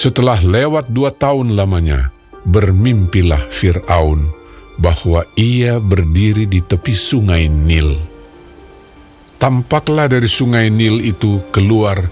Setelah lewat 2 tahun lamanya, bermimpilah Fir'aun bahwa ia berdiri di tepi sungai Nil. Tampaklah dari sungai Nil itu keluar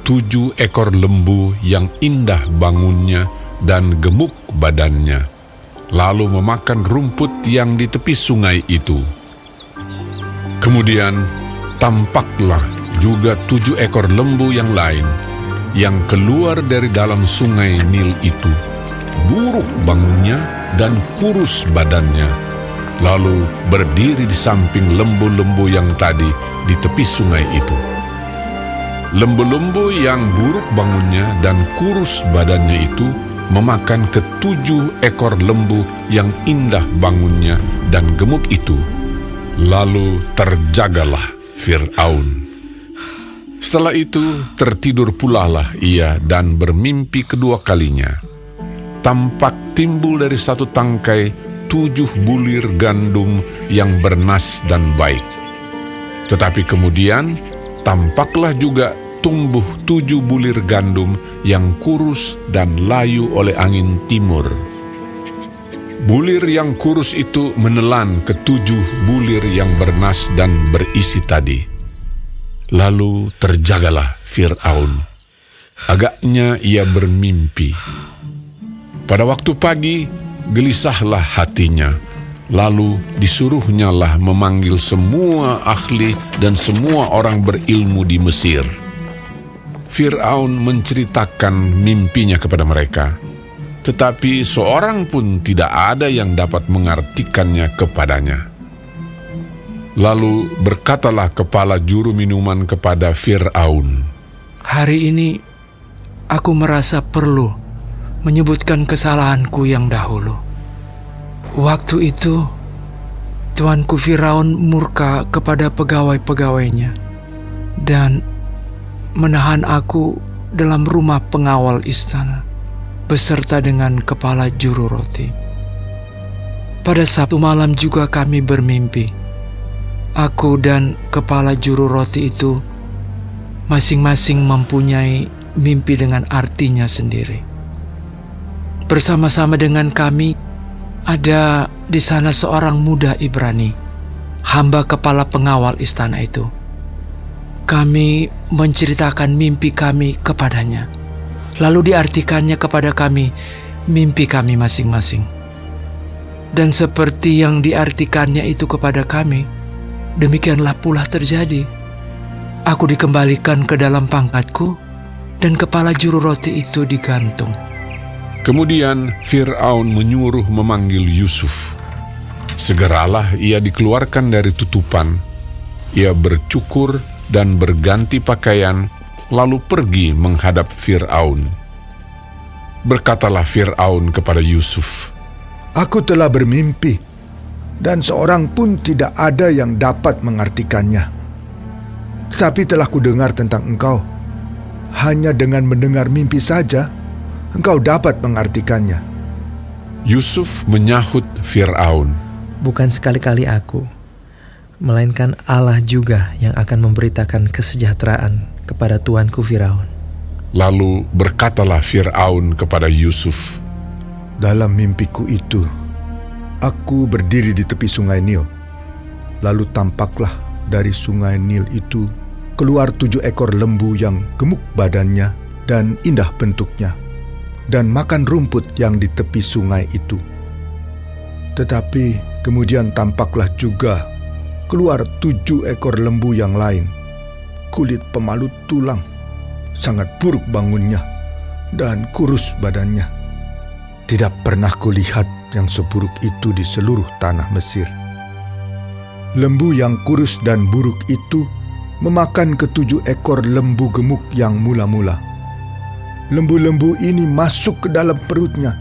7 ekor lembu yang indah bangunnya dan gemuk badannya, lalu memakan rumput yang di tepi sungai itu. Kemudian tampaklah juga 7 ekor lembu yang lain yang keluar dari dalam sungai Nil itu, buruk bangunnya dan kurus badannya, lalu berdiri di samping lembu-lembu yang tadi di tepi sungai itu. Lembu-lembu yang buruk bangunnya dan kurus badannya itu memakan ke-7 ekor lembu yang indah bangunnya dan gemuk itu. Lalu terjagalah Fir'aun. Setelah itu tertidur pulalah ia dan bermimpi kedua kalinya. Tampak timbul dari satu tangkai 7 bulir gandum yang bernas dan baik. Tetapi kemudian tampaklah juga tumbuh 7 bulir gandum yang kurus dan layu oleh angin timur. Bulir yang kurus itu menelan ke-7 bulir yang bernas dan berisi tadi. Lalu terjagalah Fir'aun. Agaknya ia bermimpi. Pada waktu pagi, gelisahlah hatinya. Lalu disuruhnyalah memanggil semua ahli dan semua orang berilmu di Mesir. Fir'aun menceritakan mimpinya kepada mereka, tetapi seorang pun tidak ada yang dapat mengartikannya kepadanya. Lalu berkatalah kepala juru minuman kepada Fir'aun, "Hari ini aku merasa perlu menyebutkan kesalahanku yang dahulu. Waktu itu tuanku Firaun murka kepada pegawai-pegawainya dan menahan aku dalam rumah pengawal istana beserta dengan kepala juru roti. Pada Sabtu malam juga kami bermimpi. Aku dan kepala juru roti itu masing-masing mempunyai mimpi dengan artinya sendiri. Bersama-sama dengan kami ada di sana seorang muda Ibrani, hamba kepala pengawal istana itu. Kami menceritakan mimpi kami kepadanya, lalu diartikannya kepada kami mimpi kami masing-masing. Dan seperti yang diartikannya itu kepada kami, demikianlah pula terjadi. Aku dikembalikan ke dalam pangkatku, dan kepala juru roti itu digantung." Kemudian Fir'aun menyuruh memanggil Yusuf. Segeralah ia dikeluarkan dari tutupan. Ia bercukur dan berganti pakaian, lalu pergi menghadap Fir'aun. Berkatalah Fir'aun kepada Yusuf, "Aku telah bermimpi, dan seorang pun tidak ada yang dapat mengartikannya. Tetapi telah kudengar tentang engkau. Hanya dengan mendengar mimpi saja, engkau dapat mengartikannya." Yusuf menyahut Fir'aun, "Bukan sekali-kali aku, melainkan Allah juga yang akan memberitakan kesejahteraan kepada tuanku Firaun." Lalu berkatalah Fir'aun kepada Yusuf, "Dalam mimpiku itu, aku berdiri di tepi sungai Nil. Lalu tampaklah dari sungai Nil itu keluar 7 ekor lembu yang gemuk badannya dan indah bentuknya, dan makan rumput yang di tepi sungai itu. Tetapi kemudian tampaklah juga keluar 7 ekor lembu yang lain, kulit pemalut tulang, sangat buruk bangunnya, dan kurus badannya. Tidak pernah kulihat yang seburuk itu di seluruh tanah Mesir. Lembu yang kurus dan buruk itu memakan ke-7 ekor lembu gemuk yang mula-mula. Lembu-lembu ini masuk ke dalam perutnya.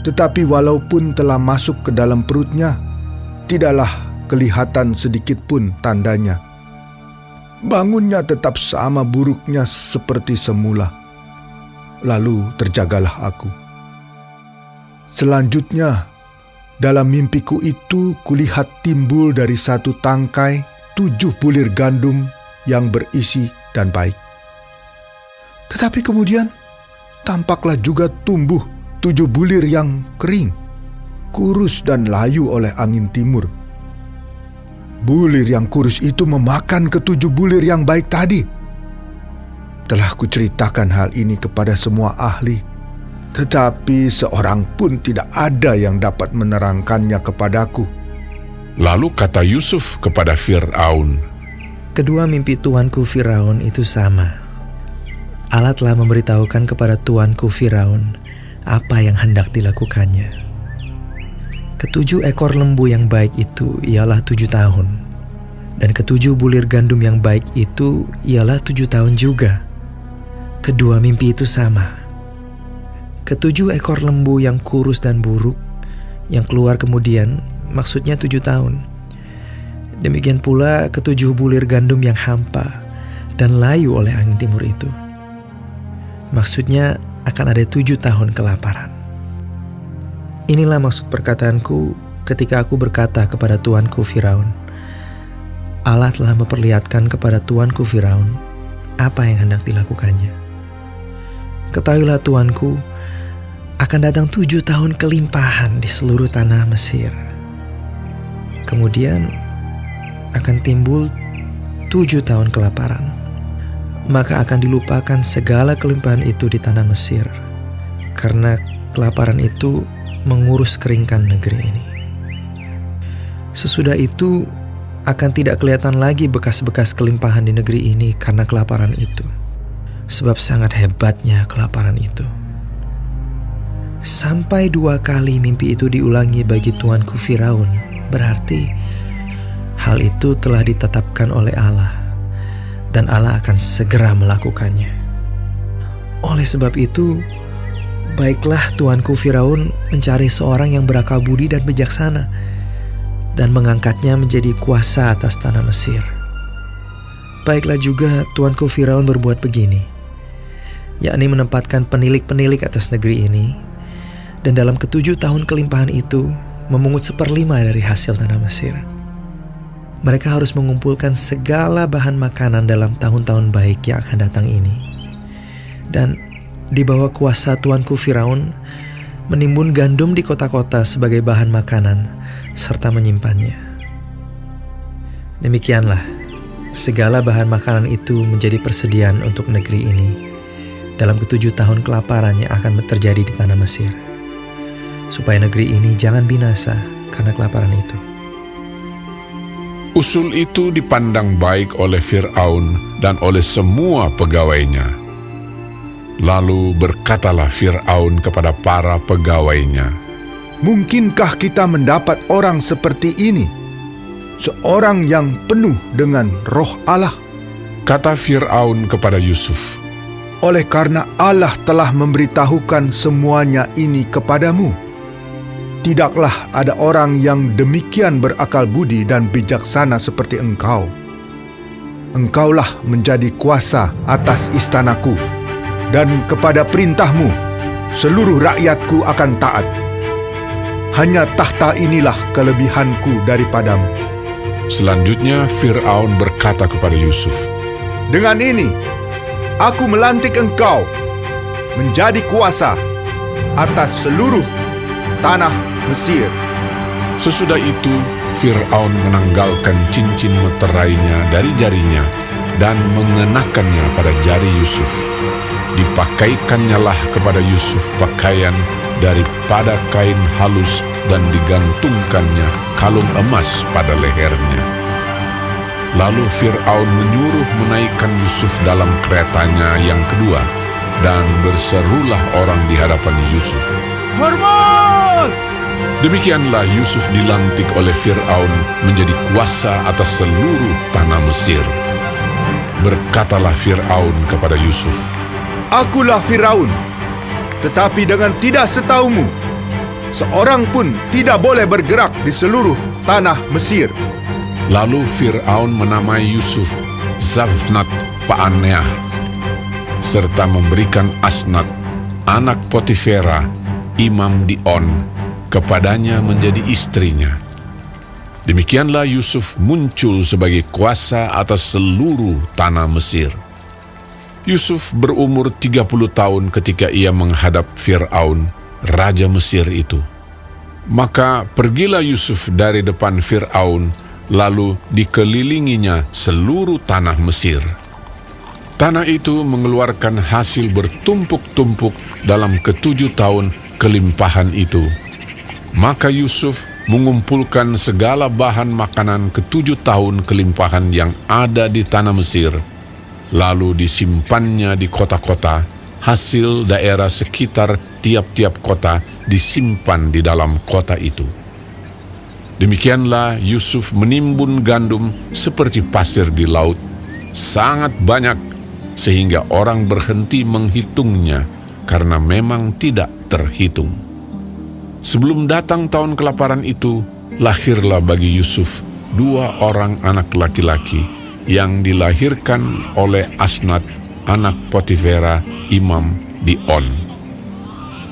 Tetapi walaupun telah masuk ke dalam perutnya, tidaklah kelihatan sedikit pun tandanya. Bangunnya tetap sama buruknya seperti semula. Lalu terjagalah aku. Selanjutnya, dalam mimpiku itu kulihat timbul dari satu tangkai 7 bulir gandum yang berisi dan baik. Tetapi kemudian tampaklah juga tumbuh 7 bulir yang kering, kurus dan layu oleh angin timur. Bulir yang kurus itu memakan ke-7 bulir yang baik tadi. Telah kuceritakan hal ini kepada semua ahli, tetapi seorang pun tidak ada yang dapat menerangkannya kepadaku. Lalu kata Yusuf kepada Fir'aun, Kedua mimpi tuanku Firaun itu sama. Allah telah memberitahukan kepada tuanku Firaun apa yang hendak dilakukannya. Ke-7 ekor lembu yang baik itu ialah 7 tahun, dan ke-7 bulir gandum yang baik itu ialah 7 tahun juga. Kedua mimpi itu sama. Ke-7 ekor lembu yang kurus dan buruk, yang keluar kemudian, maksudnya 7 tahun. Demikian pula ke-7 bulir gandum yang hampa dan layu oleh angin timur itu. Maksudnya akan ada 7 tahun kelaparan. Inilah maksud perkataanku ketika aku berkata kepada tuanku Firaun, Allah telah memperlihatkan kepada tuanku Firaun apa yang hendak dilakukannya. Ketahuilah tuanku, akan datang 7 tahun kelimpahan di seluruh tanah Mesir. Kemudian akan timbul 7 tahun kelaparan. Maka akan dilupakan segala kelimpahan itu di tanah Mesir, karena kelaparan itu mengurus keringkan negeri ini. Sesudah itu akan tidak kelihatan lagi bekas-bekas kelimpahan di negeri ini karena kelaparan itu, sebab sangat hebatnya kelaparan itu. Sampai 2 kali mimpi itu diulangi bagi tuanku Firaun, berarti hal itu telah ditetapkan oleh Allah, dan Allah akan segera melakukannya. Oleh sebab itu, baiklah tuanku Firaun mencari seorang yang berakal budi dan bijaksana, dan mengangkatnya menjadi kuasa atas tanah Mesir. Baiklah juga tuanku Firaun berbuat begini, yakni menempatkan penilik-penilik atas negeri ini, dan dalam ke-7 tahun kelimpahan itu memungut 1/5 dari hasil tanah Mesir. Mereka harus mengumpulkan segala bahan makanan dalam tahun-tahun baik yang akan datang ini, dan di bawah kuasa tuanku Firaun menimbun gandum di kota-kota sebagai bahan makanan serta menyimpannya. Demikianlah segala bahan makanan itu menjadi persediaan untuk negeri ini dalam ke-7 tahun kelaparan yang akan terjadi di tanah Mesir, supaya negeri ini jangan binasa karena kelaparan itu. usul itu dipandang baik oleh Fir'aun dan oleh semua pegawainya. Lalu berkatalah Fir'aun kepada para pegawainya, Mungkinkah kita mendapat orang seperti ini? Seorang yang penuh dengan roh Allah. kata Fir'aun kepada Yusuf, Oleh karena Allah telah memberitahukan semuanya ini kepadamu, tidaklah ada orang yang demikian berakal budi dan bijaksana seperti engkau. Engkaulah menjadi kuasa atas istanaku, dan kepada perintahmu seluruh rakyatku akan taat. Hanya tahta inilah kelebihanku daripadamu. Selanjutnya Fir'aun berkata kepada Yusuf, Dengan ini, aku melantik engkau menjadi kuasa atas seluruh tanah Mesir. Sesudah itu Fir'aun menanggalkan cincin meterainya dari jarinya dan mengenakannya pada jari Yusuf. Dipakaikannya lah kepada Yusuf pakaian daripada kain halus dan digantungkannya kalung emas pada lehernya. Lalu Fir'aun menyuruh menaikkan Yusuf dalam keretanya yang kedua, dan berserulah orang di hadapan Yusuf, Hormat! Demikianlah Yusuf dilantik oleh Fir'aun menjadi kuasa atas seluruh tanah Mesir. Berkatalah Fir'aun kepada Yusuf, Akulah Firaun, tetapi dengan tidak setaumu, seorang pun tidak boleh bergerak di seluruh tanah Mesir. Lalu Fir'aun menamai Yusuf Zavnat Paaneah, serta memberikan Asnat, anak Potifera, imam di On, kepadanya menjadi istrinya. Demikianlah Yusuf muncul sebagai kuasa atas seluruh tanah Mesir. Yusuf berumur 30 tahun ketika ia menghadap Fir'aun, raja Mesir itu. Maka pergilah Yusuf dari depan Fir'aun, lalu dikelilinginya seluruh tanah Mesir. Tanah itu mengeluarkan hasil bertumpuk-tumpuk dalam ke-7 tahun kelimpahan itu. Maka Yusuf mengumpulkan segala bahan makanan ke-7 tahun kelimpahan yang ada di tanah Mesir, lalu disimpannya di kota-kota. Hasil daerah sekitar tiap-tiap kota disimpan di dalam kota itu. Demikianlah Yusuf menimbun gandum seperti pasir di laut, sangat banyak, sehingga orang berhenti menghitungnya karena memang tidak terhitung. Sebelum datang tahun kelaparan itu, lahirlah bagi Yusuf 2 orang anak laki-laki yang dilahirkan oleh Asnat, anak Potifera, imam di On.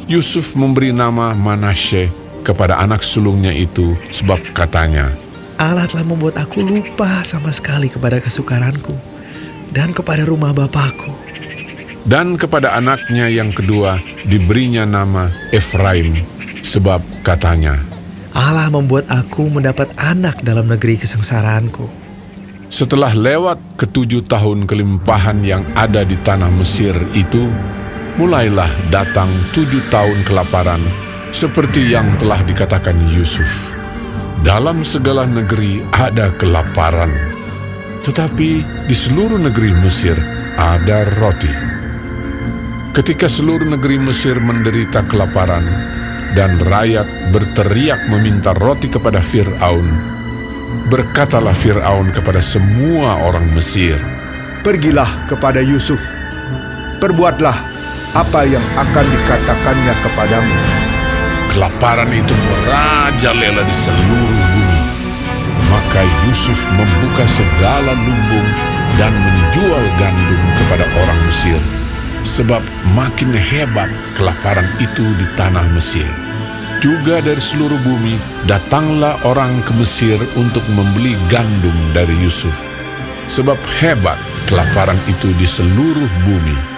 Yusuf memberi nama Manasye kepada anak sulungnya itu sebab katanya, Allah telah membuat aku lupa sama sekali kepada kesukaranku dan kepada rumah bapakku. Dan kepada anaknya yang kedua diberinya nama Efraim, sebab katanya, Allah membuat aku mendapat anak dalam negeri kesengsaraanku. setelah lewat ke-7 tahun kelimpahan yang ada di tanah Mesir itu, mulailah datang 7 tahun kelaparan, seperti yang telah dikatakan Yusuf. Dalam segala negeri ada kelaparan, tetapi di seluruh negeri Mesir ada roti. Ketika seluruh negeri Mesir menderita kelaparan, dan rakyat berteriak meminta roti kepada Fir'aun, berkatalah Fir'aun kepada semua orang Mesir, Pergilah kepada Yusuf, perbuatlah apa yang akan dikatakannya kepadamu. kelaparan itu merajalela di seluruh bumi. Maka Yusuf membuka segala lumbung dan menjual gandum kepada orang Mesir, sebab makin hebat kelaparan itu di tanah Mesir. Juga dari seluruh bumi datanglah orang ke Mesir untuk membeli gandum dari Yusuf, sebab hebat kelaparan itu di seluruh bumi.